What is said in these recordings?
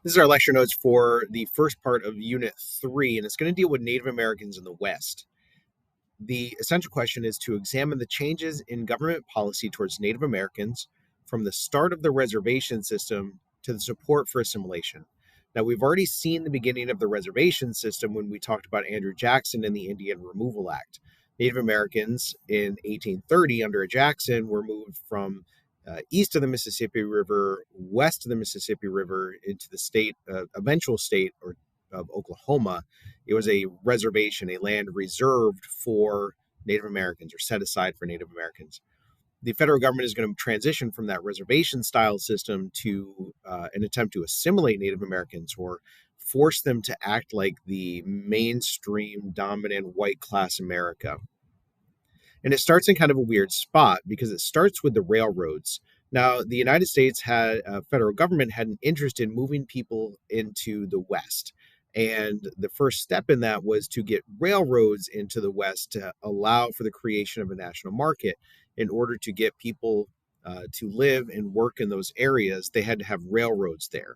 This is our lecture notes for the first part of Unit 3, and it's going to deal with Native Americans in the West. The essential question is to examine the changes in government policy towards Native Americans from the start of the reservation system to the support for assimilation. Now, we've already seen the beginning of the reservation system when we talked about Andrew Jackson and the Indian Removal Act. Native Americans in 1830 under Jackson were moved from east of the Mississippi River, west of the Mississippi River, into the state, eventual state of Oklahoma. It was a reservation, a land reserved for Native Americans or set aside for Native Americans. The federal government is going to transition from that reservation style system to an attempt to assimilate Native Americans or force them to act like the mainstream dominant white class America. And it starts in kind of a weird spot because it starts with the railroads. Now, the United States had federal government had an interest in moving people into the West. And the first step in that was to get railroads into the West to allow for the creation of a national market. In order to get people to live and work in those areas, they had to have railroads there.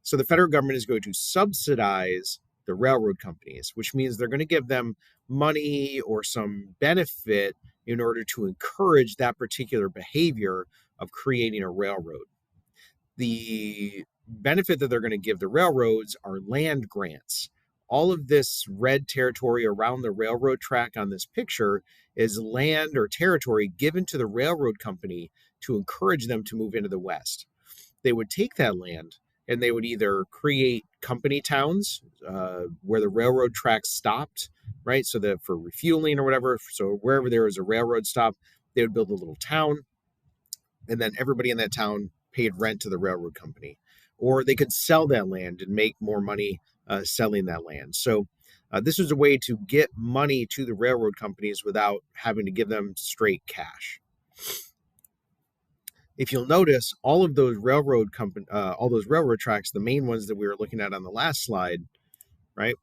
So the federal government is going to subsidize the railroad companies, which means they're going to give them money or some benefit in order to encourage that particular behavior of creating a railroad. The benefit that they're going to give the railroads are land grants. All of this red territory around the railroad track on this picture is land or territory given to the railroad company to encourage them to move into the West. They would take that land and they would either create company towns where the railroad tracks stopped, right? So that for refueling or whatever, so wherever there was a railroad stop, they would build a little town, and then everybody in that town paid rent to the railroad company. Or they could sell that land and make more money selling that land. So this was a way to get money to the railroad companies without having to give them straight cash. If you'll notice, all those railroad tracks, the main ones that we were looking at on the last slide, right?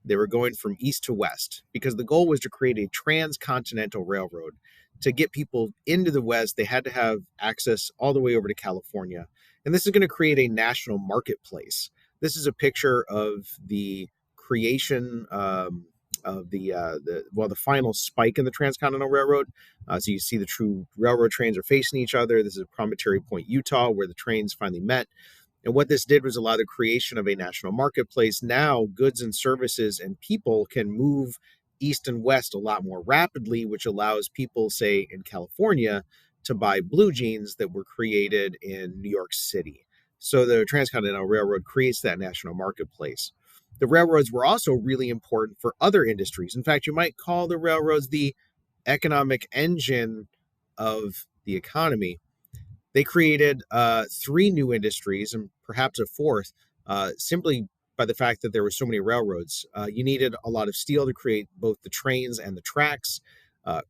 They were going from east to west because the goal was to create a transcontinental railroad. To get people into the West, they had to have access all the way over to California. And this is going to create a national marketplace. This is a picture of the creation of the final spike in the Transcontinental Railroad. So you see the true railroad trains are facing each other. This is Promontory Point, Utah, where the trains finally met. And what this did was allow the creation of a national marketplace. Now, goods and services and people can move east and west a lot more rapidly, which allows people, say, in California, to buy blue jeans that were created in New York City. So the Transcontinental Railroad creates that national marketplace. The railroads were also really important for other industries. In fact, you might call the railroads the economic engine of the economy. They created 3 new industries and perhaps a fourth, simply by the fact that there were so many railroads. You needed a lot of steel to create both the trains and the tracks.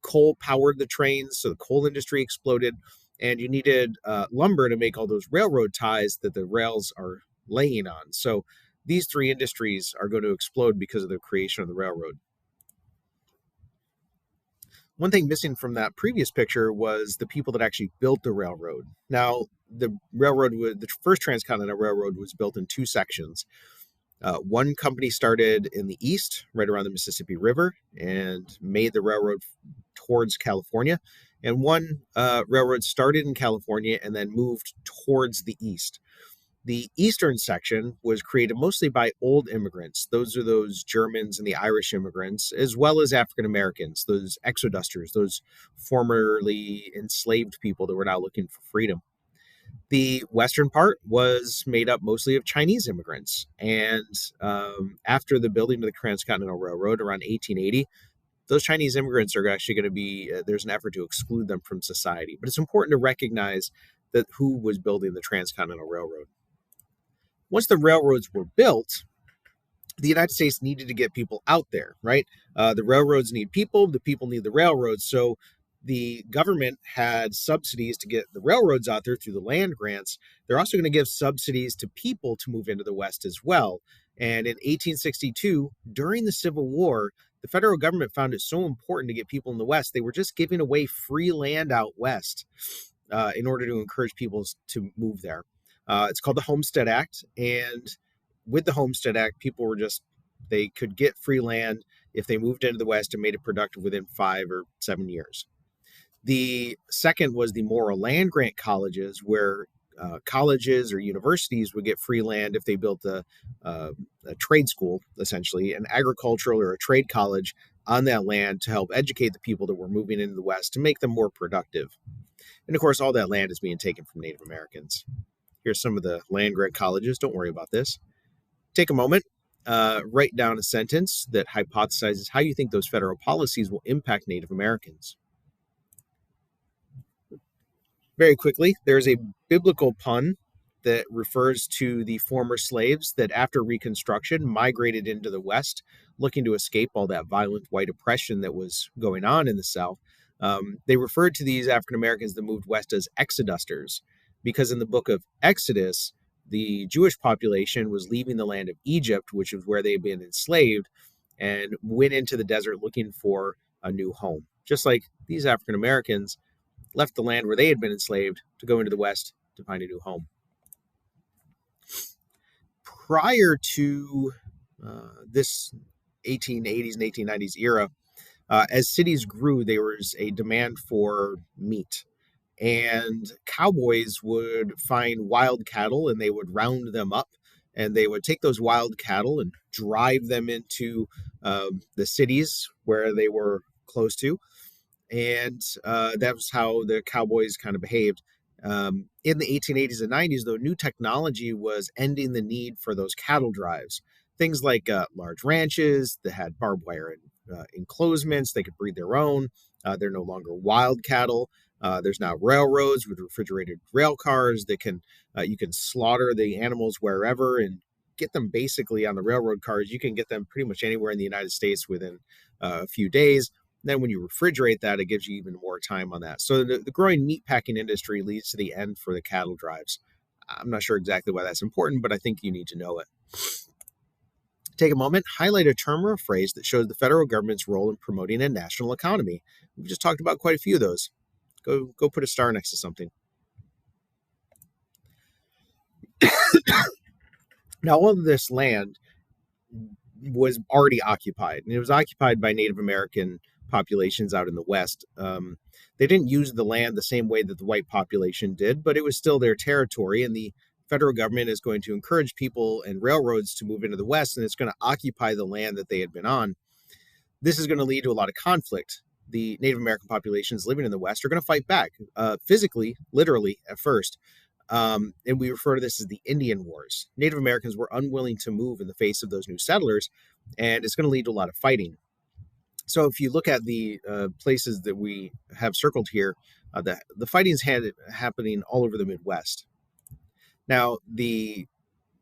Coal powered the trains, so the coal industry exploded. And you needed lumber to make all those railroad ties that the rails are laying on. So these 3 industries are going to explode because of the creation of the railroad. One thing missing from that previous picture was the people that actually built the railroad. Now, the first Transcontinental Railroad was built in 2 sections. One company started in the east, right around the Mississippi River, and made the railroad towards California. And one railroad started in California and then moved towards the east. The eastern section was created mostly by old immigrants. Those are those Germans and the Irish immigrants, as well as African Americans, those exodusters, those formerly enslaved people that were now looking for freedom. The western part was made up mostly of Chinese immigrants. And after the building of the Transcontinental Railroad around 1880, those Chinese immigrants are actually going to be, there's an effort to exclude them from society. But it's important to recognize that who was building the Transcontinental Railroad. Once the railroads were built, the United States needed to get people out there, right? The railroads need people, the people need the railroads. So the government had subsidies to get the railroads out there through the land grants. They're also going to give subsidies to people to move into the West as well. And in 1862, during the Civil War, the federal government found it so important to get people in the West, they were just giving away free land out West in order to encourage people to move there. It's called the Homestead Act, and with the Homestead Act, people were they could get free land if they moved into the West and made it productive within 5 or 7 years. The second was the Morrill Land Grant colleges, where colleges or universities would get free land if they built a trade school, essentially, an agricultural or a trade college on that land to help educate the people that were moving into the West to make them more productive. And of course, all that land is being taken from Native Americans. Here's some of the land grant colleges. Don't worry about this. Take a moment, write down a sentence that hypothesizes how you think those federal policies will impact Native Americans. Very quickly, there's a biblical pun that refers to the former slaves that after Reconstruction migrated into the West, looking to escape all that violent white oppression that was going on in the South. They referred to these African Americans that moved west as exodusters, because in the book of Exodus, the Jewish population was leaving the land of Egypt, which is where they had been enslaved, and went into the desert looking for a new home. Just like these African Americans left the land where they had been enslaved to go into the West to find a new home. Prior to this 1880s and 1890s era, as cities grew, there was a demand for meat. And cowboys would find wild cattle and they would round them up, and they would take those wild cattle and drive them into the cities where they were close to. And that was how the cowboys kind of behaved. In the 1880s and 90s, though, new technology was ending the need for those cattle drives. Things like large ranches that had barbed wire enclosements, they could breed their own. They're no longer wild cattle. There's now railroads with refrigerated rail cars that you can slaughter the animals wherever and get them basically on the railroad cars. You can get them pretty much anywhere in the United States within a few days. Then when you refrigerate that, it gives you even more time on that. So the growing meatpacking industry leads to the end for the cattle drives. I'm not sure exactly why that's important, but I think you need to know it. Take a moment, highlight a term or a phrase that shows the federal government's role in promoting a national economy. We've just talked about quite a few of those. Go put a star next to something. Now, all of this land was already occupied, and it was occupied by Native American populations out in the West. They didn't use the land the same way that the white population did, but it was still their territory, and the federal government is going to encourage people and railroads to move into the West, and it's going to occupy the land that they had been on. This is going to lead to a lot of conflict. The Native American populations living in the West are going to fight back, physically, literally, at first. And we refer to this as the Indian Wars. Native Americans were unwilling to move in the face of those new settlers, and it's going to lead to a lot of fighting. So if you look at the places that we have circled here, the fighting is happening all over the Midwest. Now, the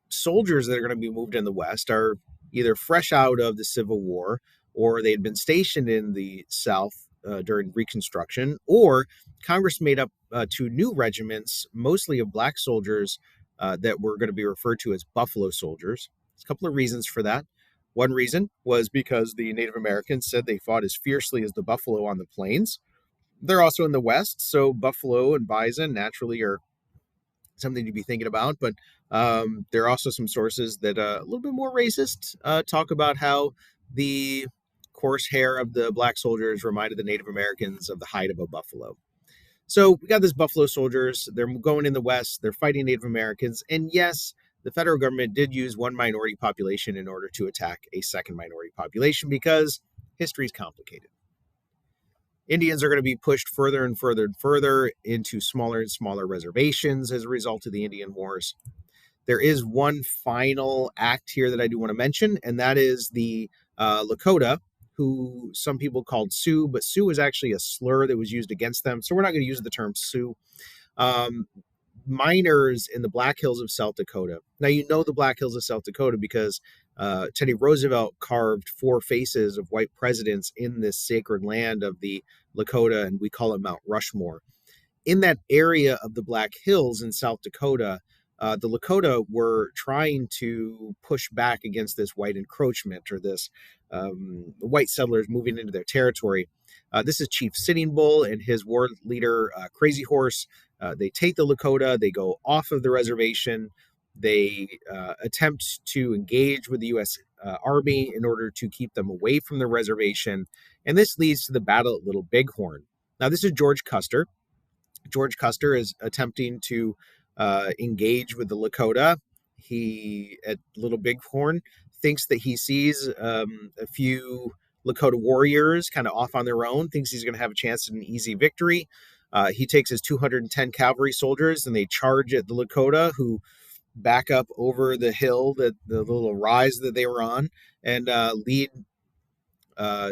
soldiers that are going to be moved in the West are either fresh out of the Civil War, or they had been stationed in the South during Reconstruction, or Congress made up 2 new regiments, mostly of black soldiers that were going to be referred to as Buffalo Soldiers. There's a couple of reasons for that. One reason was because the Native Americans said they fought as fiercely as the buffalo on the plains. They're also in the West, so buffalo and bison naturally are something to be thinking about. But there are also some sources that a little bit more racist talk about how the coarse hair of the black soldiers reminded the Native Americans of the hide of a buffalo. So we got these Buffalo Soldiers. They're going in the West. They're fighting Native Americans. And yes, the federal government did use one minority population in order to attack a second minority population, because history is complicated. Indians are going to be pushed further and further and further into smaller and smaller reservations as a result of the Indian Wars. There is one final act here that I do want to mention, and that is the Lakota, who some people called Sioux, but Sioux is actually a slur that was used against them, so we're not going to use the term Sioux. Miners in the Black Hills of South Dakota. Now, you know the Black Hills of South Dakota because Teddy Roosevelt carved 4 faces of white presidents in this sacred land of the Lakota, and we call it Mount Rushmore. In that area of the Black Hills in South Dakota, the Lakota were trying to push back against this white encroachment, or this white settlers moving into their territory. This is Chief Sitting Bull and his war leader, Crazy Horse. They take the Lakota, they go off of the reservation, They attempt to engage with the U.S. Army in order to keep them away from the reservation, and this leads to the battle at Little Bighorn. Now, this is George Custer. George Custer is attempting to engage with the Lakota. He, at Little Bighorn, thinks that he sees a few Lakota warriors kind of off on their own, thinks he's going to have a chance at an easy victory. He takes his 210 cavalry soldiers and they charge at the Lakota, who back up over the hill, the little rise that they were on, and lead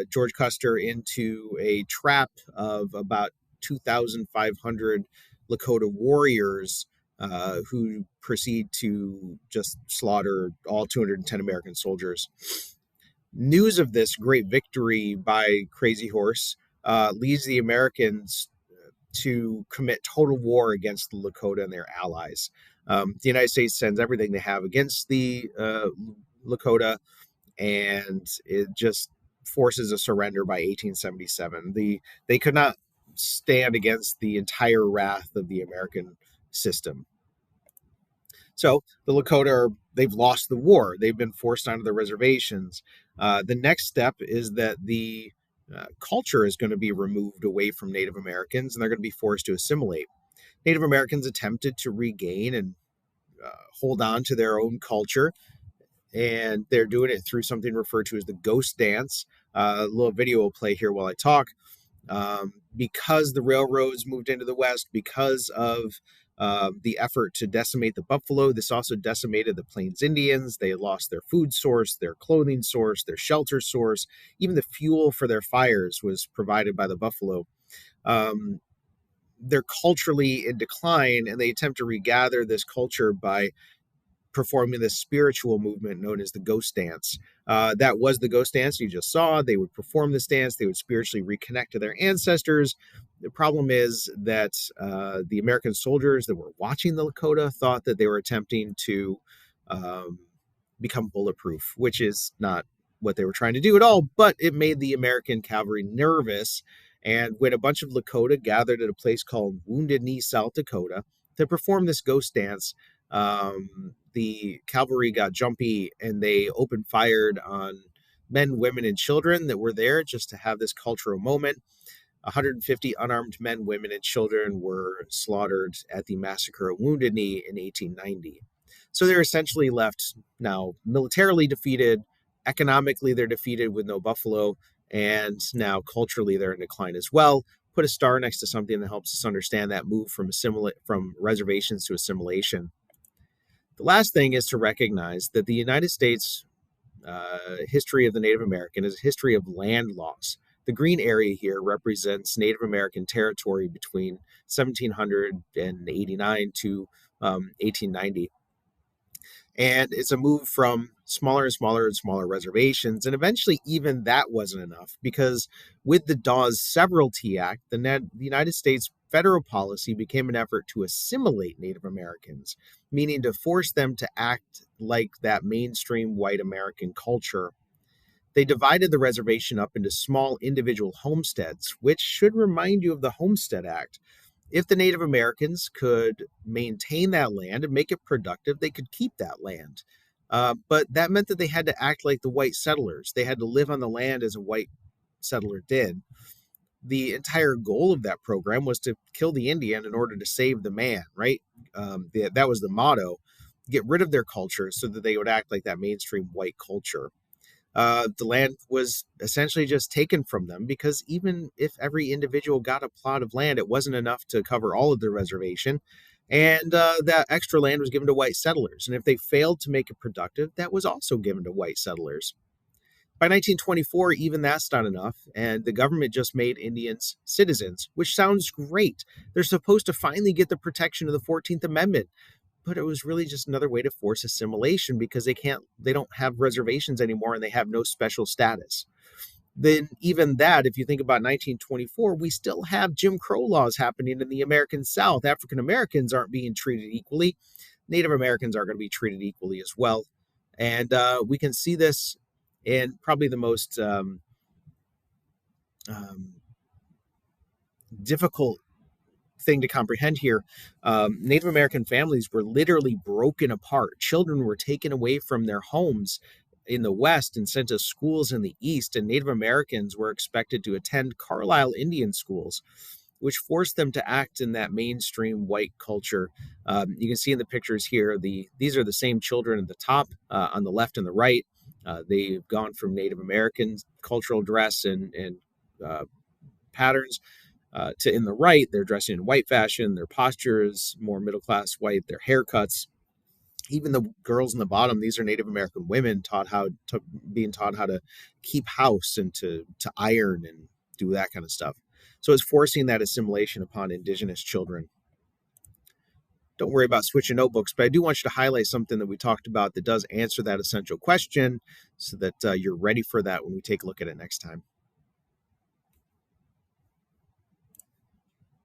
George Custer into a trap of about 2,500 Lakota warriors who proceed to just slaughter all 210 American soldiers. News of this great victory by Crazy Horse leads the Americans to commit total war against the Lakota and their allies. The United States sends everything they have against the Lakota, and it just forces a surrender by 1877. They could not stand against the entire wrath of the American system. So the Lakota they've lost the war. They've been forced onto the reservations. The next step is that the culture is going to be removed away from Native Americans, and they're going to be forced to assimilate. Native Americans attempted to regain and hold on to their own culture, and they're doing it through something referred to as the ghost dance. A little video will play here while I talk. Because the railroads moved into the West, because of the effort to decimate the buffalo, this also decimated the Plains Indians. They lost their food source, their clothing source, their shelter source. Even the fuel for their fires was provided by the buffalo. They're culturally in decline, and they attempt to regather this culture by performing this spiritual movement known as the ghost dance. That was the ghost dance you just saw. They would perform this dance. They would spiritually reconnect to their ancestors. The problem is that the American soldiers that were watching the Lakota thought that they were attempting to become bulletproof, which is not what they were trying to do at all, but it made the American cavalry nervous. And when a bunch of Lakota gathered at a place called Wounded Knee, South Dakota, to perform this ghost dance, the cavalry got jumpy and they opened fired on men, women, and children that were there just to have this cultural moment. 150 unarmed men, women, and children were slaughtered at the massacre at Wounded Knee in 1890. So they're essentially left now militarily defeated, economically they're defeated with no buffalo, and now culturally they're in decline as well. Put a star next to something that helps us understand that move from reservations to assimilation. The last thing is to recognize that the United States history of the Native American is a history of land loss. The green area here represents Native American territory between 1789 to 1890. And it's a move from smaller and smaller and smaller reservations. And eventually, even that wasn't enough, because with the Dawes Severalty Act, the United States federal policy became an effort to assimilate Native Americans, meaning to force them to act like that mainstream white American culture. They divided the reservation up into small individual homesteads, which should remind you of the Homestead Act. If the Native Americans could maintain that land and make it productive, they could keep that land. But that meant that they had to act like the white settlers. They had to live on the land as a white settler did. The entire goal of that program was to kill the Indian in order to save the man, right? That was the motto. Get rid of their culture so that they would act like that mainstream white culture. The land was essentially just taken from them, because even if every individual got a plot of land, it wasn't enough to cover all of the reservation. And that extra land was given to white settlers. And if they failed to make it productive, that was also given to white settlers. By 1924, even that's not enough, and the government just made Indians citizens, which sounds great. They're supposed to finally get the protection of the 14th Amendment, but it was really just another way to force assimilation, because they don't have reservations anymore and they have no special status. Then even that, if you think about 1924, we still have Jim Crow laws happening in the American South. African Americans aren't being treated equally. Native Americans are going to be treated equally as well. And we can see this in probably the most difficult thing to comprehend here. Native American families were literally broken apart. Children were taken away from their homes in the West and sent to schools in the East, and Native Americans were expected to attend Carlisle Indian schools, which forced them to act in that mainstream white culture. You can see in the pictures here, these are the same children at the top, on the left and the right. They've gone from Native American cultural dress and patterns to in the right, they're dressing in white fashion. Their posture is more middle class white. Their haircuts, even the girls in the bottom, these are Native American women being taught how to keep house and to iron and do that kind of stuff. So it's forcing that assimilation upon indigenous children. Don't worry about switching notebooks, but I do want you to highlight something that we talked about that does answer that essential question so that you're ready for that when we take a look at it next time.